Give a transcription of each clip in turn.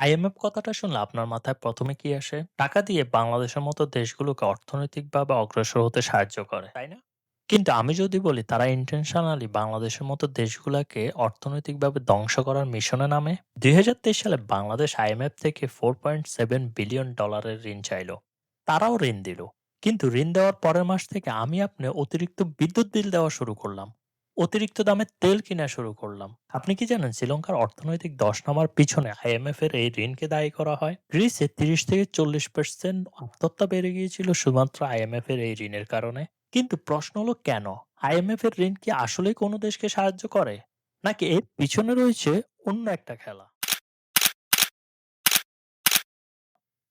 IMF কথাটা শুনলে আপনার মাথায় ১ম এ কি আসে? টাকা দিয়ে বাংলাদেশের মতো দেশগুলোকে অর্থনৈতিকভাবে অগ্রসর হতে সাহায্য করে, তাই না? কিন্তু আমি যদি বলি তারা ইনটেনশনালি বাংলাদেশের মতো দেশগুলাকে অর্থনৈতিকভাবে ধ্বংস করার মিশনে নামে। ২০২৩ সালে বাংলাদেশ আইএমএফ থেকে $4.7 বিলিয়ন ডলারের ঋণ চাইল। তারাও ঋণ দিল। কিন্তু ঋণ দেওয়ার পরের মাস থেকে আমি আপনি অতিরিক্ত বিদ্যুৎ বিল দেওয়া শুরু করলাম। অতিরিক্ত দামে তেল কিনা শুরু করলাম। আপনি কি জানেন শ্রীলঙ্কার অর্থনৈতিক ধস নামার পিছনে আইএমএফ এর এই ঋণকে দায়ী করা হয়? গ্রিসে ৩০-৪০% আত্মহত্যা বেড়ে গিয়েছিল শুধুমাত্র আইএমএফ এর এই ঋণের কারণে। কিন্তু প্রশ্ন হলো কেন? আইএমএফ এর ঋণ কি আসলেই কোনো দেশকে সাহায্য করে? নাকি এর পিছনে রয়েছে অন্য একটা খেলা?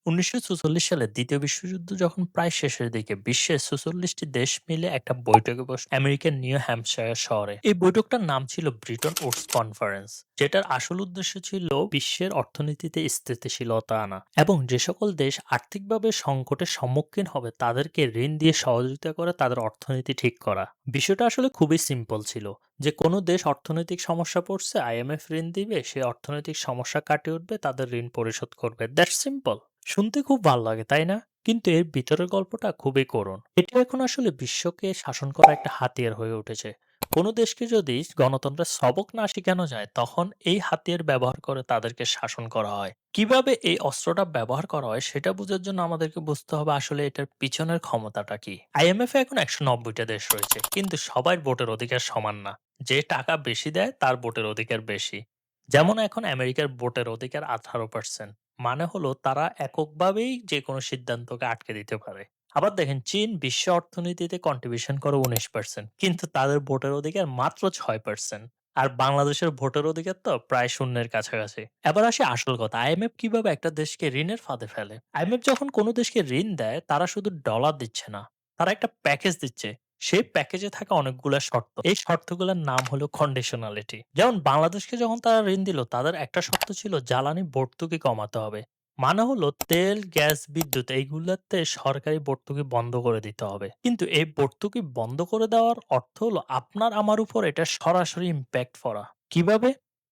১৯৪৪ সালে দ্বিতীয় বিশ্বযুদ্ধ যখন প্রায় শেষের দিকে বিশ্বের ৪৪ টি দেশ মিলে একটা বৈঠকে বসে আমেরিকার নিউ হ্যাম্পশায়ার শহরে। এই বৈঠকটার নাম ছিল ব্রিটন উডস কনফারেন্স, যেটার আসল উদ্দেশ্য ছিল বিশ্বের অর্থনীতিতে স্থিতিশীলতা আনা এবং যে সকল দেশ আর্থিকভাবে সংকটের সম্মুখীন হবে তাদেরকে ঋণ দিয়ে সহযোগিতা করে তাদের অর্থনীতি ঠিক করা। বিষয়টা আসলে খুবই সিম্পল ছিল যে কোনো দেশ অর্থনৈতিক সমস্যা পড়ছে, আইএমএফ ঋণ দিবে, সে অর্থনৈতিক সমস্যা কাটিয়ে উঠবে, তাদের ঋণ পরিশোধ করবে। That's simple. শুনতে খুব ভাল লাগে, তাই না? কিন্তু এর ভিতরের গল্পটা খুবই করুণ। এটা এখন আসলে বিশ্বকে শাসন করা একটা হাতিয়ার হয়ে উঠেছে। কোনো দেশকে যদি গণতন্ত্রের সবক না শিখানো যায়, তখন এই হাতিয়ার ব্যবহার করে তাদেরকে শাসন করা হয়। কিভাবে এই অস্ত্রটা ব্যবহার করা হয় সেটা বোঝার জন্য আমাদেরকে বুঝতে হবে আসলে এটার পিছনের ক্ষমতাটা কি। আইএমএফ এ এখন ১৯০টা দেশ রয়েছে, কিন্তু সবার ভোটের অধিকার সমান না। যে টাকা বেশি দেয় তার ভোটের অধিকার বেশি। যেমন এখন আমেরিকার ভোটের অধিকার 18%। মানে হলো তারা এককভাবেই যেকোনো সিদ্ধান্তকে আটকে দিতে পারে। আবার দেখেন চীন বিশ্ব অর্থনীতিতে কন্ট্রিবিউশন করে 19%, কিন্তু তাদের ভোটের অধিকার মাত্র 6%। আর বাংলাদেশের ভোটের অধিকার তো প্রায় শূন্যের কাছাকাছি। এবার আসি আসল কথা, আইএমএফ কিভাবে একটা দেশকে ঋণের ফাঁদে ফেলে। আইএমএফ যখন কোনো দেশকে ঋণ দেয় তারা শুধু ডলার দিচ্ছে না, তারা একটা প্যাকেজ দিচ্ছে। সেই প্যাকেজে থাকা অনেকগুলা শর্ত। এই শর্তগুলোর নাম হলো কন্ডিশনালিটি। যেমন বাংলাদেশকে যখন তারা ঋণ দিল তাদের একটা শর্ত ছিল জ্বালানি ভর্তুকি কমাতে হবে। মানে হলো তেল, গ্যাস, বিদ্যুৎ এইগুলাতে সরকারি ভর্তুকি বন্ধ করে দিতে হবে। কিন্তু এই ভর্তুকি বন্ধ করে দেওয়ার অর্থ হলো আপনার আমার উপর এটা সরাসরি ইমপ্যাক্ট পড়া। কিভাবে?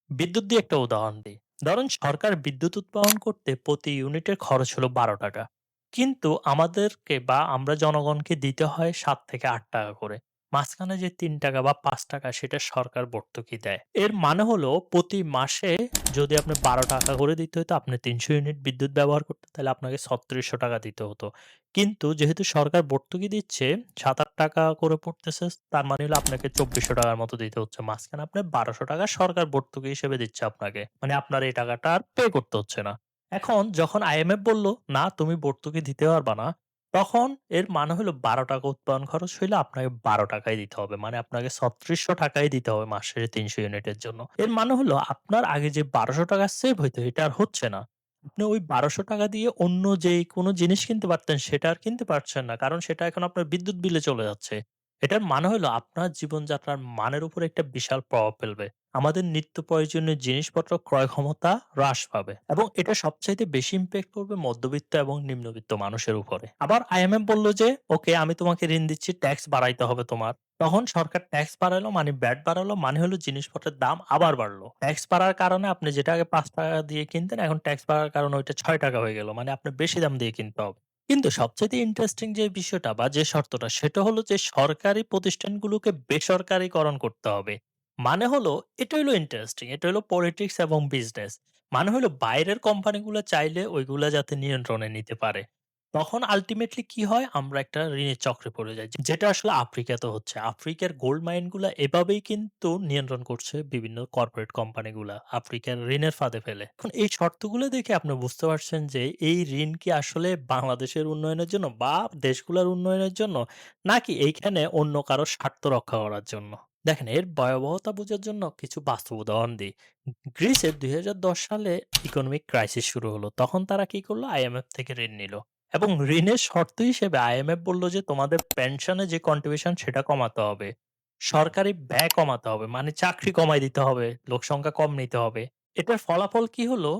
বিদ্যুৎ দিয়ে একটা উদাহরণ দিই। ধরেন সরকার বিদ্যুৎ উৎপাদন করতে প্রতি ইউনিটের খরচ হলো ৳১২। কিন্তু আমাদেরকে বা আমরা জনগণকে দিতে হয় ৳৭ থেকে ৳৮ করে। মাঝখানে যে ৳৩ বা ৳৫ সেটা সরকার ভর্তুকি দেয়। এর মানে হলো প্রতি মাসে যদি আপনি ৳১২ করে দিতে হইতো, আপনি ৩০০ ইউনিট বিদ্যুৎ ব্যবহার করতেন, তাহলে আপনাকে ৳৩৬০০ দিতে হতো। কিন্তু যেহেতু সরকার ভর্তুকি দিচ্ছে, ৳৭-৮ করে পড়তেছে, তার মানে হলো আপনাকে ৳২৪০০ মতো দিতে হচ্ছে। মাঝখানে আপনার ৳১২০০ সরকার ভর্তুকি হিসেবে দিচ্ছে আপনাকে। মানে আপনার এই টাকাটা আর পে করতে হচ্ছে না। এখন যখন আইএমএফ বলল, "না, তুমি ভর্তুকি দিতে পারবা না।" তখন এর মানে হলো ৳১২ উৎপাদন খরচ হইলে আপনাকে ৳১২ দিতে হবে। মানে আপনাকে ৳৩৬০০ দিতে হবে মাস শেষে ৩০০ ইউনিটের জন্য। এর মানে হলো আপনার আগে যে ৳১২০০ সেভ হইতো এটা আর হচ্ছে না। আপনি ওই ৳১২০০ দিয়ে অন্য যেই কোন জিনিস কিনতে পারতেন সেটা আর কিনতে পারছেন না। কারণ সেটা এখন আপনার বিদ্যুৎ বিলে চলে যাচ্ছে। এটার মানে হলো আপনার জীবনযাত্রার মানের উপর একটা বিশাল প্রভাব ফেলবে। আমাদের নিত্য প্রয়োজনীয় জিনিসপত্র ক্রয় ক্ষমতা হ্রাস পাবে এবং এটা সবচাইতে বেশি ইমপ্যাক্ট করবে মধ্যবিত্ত এবং নিম্নবিত্ত মানুষের উপরে। আবার আইএমএফ বলল যে, "ওকে, আমি তোমাকে ঋণ দিচ্ছি, ট্যাক্স বাড়াইতে হবে তোমার।" তখন সরকার ট্যাক্স বাড়াইলো, মানে ভ্যাট বাড়ালো, মানে হলো জিনিসপত্রের দাম আবার বাড়লো। ট্যাক্স বাড়ার কারণে আপনি যেটা আগে ৳৫ দিয়ে কিনতেন, এখন ট্যাক্স বাড়ার কারণে ওইটা ৳৬ হয়ে গেল। মানে আপনার বেশি দাম দিয়ে কিনতে হবে। কিন্তু সবচাইতে ইন্টারেস্টিং যে বিষয়টা বা যে শর্তটা সেটা হলো যে সরকারি প্রতিষ্ঠানগুলোকে বেসরকারিকরণ করতে হবে। মানে হলো এটা হলো ইন্টারেস্টিং। এটা হলো পলিটিক্স এবং বিজনেস। মানে হলো বাইরের কোম্পানিগুলা চাইলে ওইগুলা যাতে নিয়ন্ত্রণে নিতে পারে। তখন আল্টিমেটলি কি হয়? আমরা একটা ঋণের চক্রে পড়ে যাই। যেটা আসলে আফ্রিকাতে হচ্ছে। আফ্রিকার গোল্ড মাইন গুলা এভাবেই কিন্তু নিয়ন্ত্রণ করছে বিভিন্ন কর্পোরেট কোম্পানিগুলা। আফ্রিকার ঋণের ফাঁদে ফেলে। এখন এই শর্তগুলো দেখে আপনি বুঝতে পারছেন যে এই ঋণ কি আসলে বাংলাদেশের উন্নয়নের জন্য বা দেশগুলার উন্নয়নের জন্য, নাকি এইখানে অন্য কারো স্বার্থ রক্ষা করার জন্য? দেখেন এর ভয়াবহতা বোঝার জন্য কিছু বাস্তব উদাহরণ দিই। গ্রিসে ২০১০ সালে ইকোনমিক ক্রাইসিস শুরু হলো। তখন তারা কি করলো? আইএমএফ থেকে ঋণ নিল। এবং ঋণের শর্ত হিসেবে আইএমএফ বলল যে তোমাদের পেনশনে যে কন্ট্রিবিউশন সেটা কমাতে হবে। সরকারি ব্যয় কমাতে হবে। মানে চাকরি কমায় দিতে হবে, লোকসংখ্যা কম নিতে হবে। এটার ফলাফল কি হলো?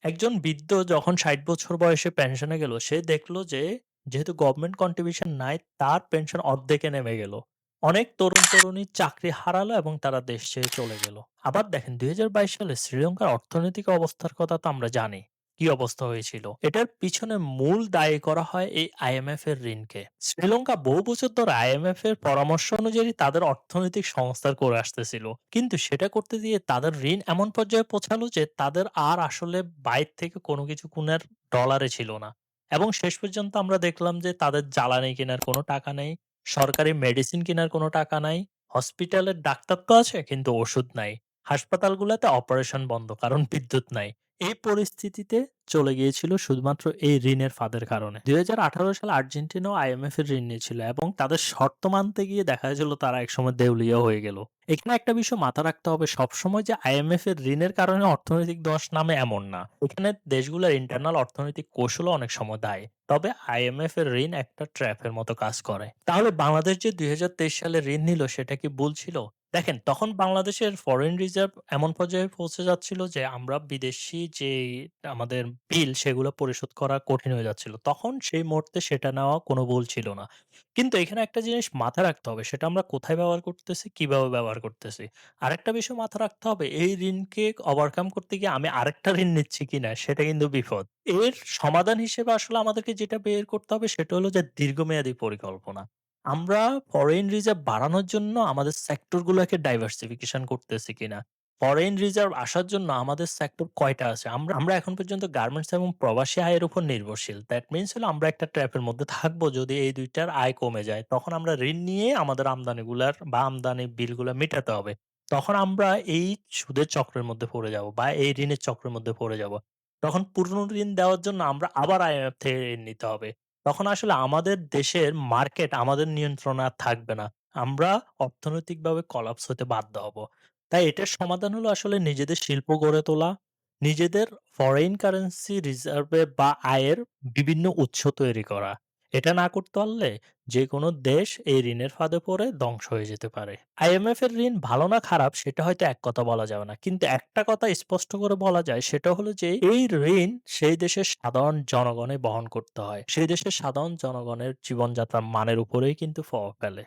একজন বৃদ্ধ যখন ৬০ বছর বয়সে পেনশনে গেল, সে দেখল যে যেহেতু গভর্নমেন্ট কন্ট্রিবিউশন নাই, তার পেনশন অর্ধেকে নেমে গেল। অনেক তরুণ-তরুণী চাকরি হারালো এবং তারা দেশ ছেড়ে চলে গেল। আবার দেখেন ২০২২ সালে শ্রীলঙ্কার অর্থনৈতিক অবস্থার কথা তো আমরা জানি। কি অবস্থা হয়েছিল। এটার পিছনে মূল দায়ী করা হয় এই আইএমএফ এর ঋণকে। শ্রীলঙ্কা বহু বছর ধরে আইএমএফ এর পরামর্শ অনুযায়ী তাদের অর্থনৈতিক সংস্কার করে আসতেছিল। কিন্তু সেটা করতে গিয়ে তাদের ঋণ এমন পর্যায়ে পৌঁছালো যে তাদের আর আসলে বাইর থেকে কোনো কিছু কেনার ডলারে ছিল না। এবং শেষ পর্যন্ত আমরা দেখলাম যে তাদের জ্বালানি কেনার কোনো টাকা নেই, সরকারি মেডিসিন কেনার কোনো টাকা নাই, হসপিটালের ডাক্তার তো আছে কিন্তু ওষুধ নাই। হাসপাতালগুলাতে অপারেশন বন্ধ কারণ বিদ্যুৎ নাই। এই পরিস্থিতিতে চলে গিয়েছিল শুধুমাত্র এই ঋণের ফাঁদের কারণে। ২০১৮ সালে আর্জেন্টিনাও আইএমএফ এর ঋণ নিয়েছিল এবং তাদের শর্ত মানতে গিয়ে দেখা গেছিল তারা একসময় দেউলিয়া হয়ে গেল। এখানে একটা বিষয় মাথায় রাখতে হবে, সবসময় যে আইএমএফ এর ঋণের কারণে অর্থনৈতিক ধস নামে এমন না। এখানে দেশগুলোর ইন্টারনাল অর্থনৈতিক কৌশলও অনেক সময় দায়ী। তবে আইএমএফ এর ঋণ একটা ট্র্যাপের মতো কাজ করে। তাহলে বাংলাদেশ যে ২০২৩ সালে ঋণ নিল সেটা কি ভুল ছিল? দেখেন, তখন বাংলাদেশের ফরেন রিজার্ভ এমন পর্যায়ে পৌঁছে যাচ্ছিল যে আমরা বিদেশি যেই আমাদের বিল সেগুলো পরিশোধ করা কঠিন হয়ে যাচ্ছিল। তখন সেই মুহূর্তে সেটা নেওয়া কোনো ভুল ছিল না। কিন্তু এখানে একটা জিনিস মাথায় রাখতে হবে, সেটা আমরা কোথায় ব্যবহার করতেছি, কিভাবে ব্যবহার করতেছি। আরেকটা বিষয় মাথায় রাখতে হবে, এই ঋণকে ওভারকাম করতে গিয়ে আমি আরেকটা ঋণ নিচ্ছি কিনা সেটা কিন্তু বিপদ। এর সমাধান হিসেবে আসলে আমাদেরকে যেটা বের করতে হবে সেটা হলো যে দীর্ঘমেয়াদী পরিকল্পনা। আমরা ফরেন রিজার্ভ বাড়ানোর জন্য আমাদের সেক্টর গুলাকে ডাইভার্সিফিকেশন করতেছি কিনা? ফরেন রিজার্ভ আসার জন্য আমাদের সেক্টর কয়টা আছে? আমরা আমরা এখন পর্যন্ত গার্মেন্টস এবং প্রবাসী আয়ের উপর নির্ভরশীল। দ্যাট মিনস হলো আমরা একটা ট্র্যাপের মধ্যে থাকবো যদি এই ২ টার আয় কমে যায়। তখন আমরা ঋণ নিয়ে আমাদের আমদানিগুলার বা আমদানি বিলগুলা মেটাতে হবে। তখন আমরা এই সুদের চক্রের মধ্যে পড়ে যাবো বা এই ঋণের চক্রের মধ্যে পড়ে যাবো। তখন পুরনো ঋণ দেওয়ার জন্য আমরা আবার IMF থেকে ঋণ নিতে হবে। তখন আসলে আমাদের দেশের মার্কেট আমাদের নিয়ন্ত্রণে আর থাকবে না। আমরা অর্থনৈতিকভাবে কলাপস হতে বাধ্য হব। তাই এটার সমাধান হলো আসলে নিজেদের শিল্প গড়ে তোলা, নিজেদের ফরেন কারেন্সি রিজার্ভে বা আয়ের বিভিন্ন উৎস তৈরি করা। এটা না করতে পারলে যেকোনো দেশ এই ঋণের ফাঁদে পড়ে ধ্বংস হয়ে যেতে পারে। IMF এর ঋণ ভালো না খারাপ সেটা হয়তো এক কথা বলা যাবে না। কিন্তু একটা কথা স্পষ্ট করে বলা যায় সেটা হলো যে এই ঋণ সেই দেশের সাধারণ জনগণই বহন করতে হয়। সেই দেশের সাধারণ জনগণের জীবনযাত্রার মানের উপরেই কিন্তু প্রভাব ফেলে।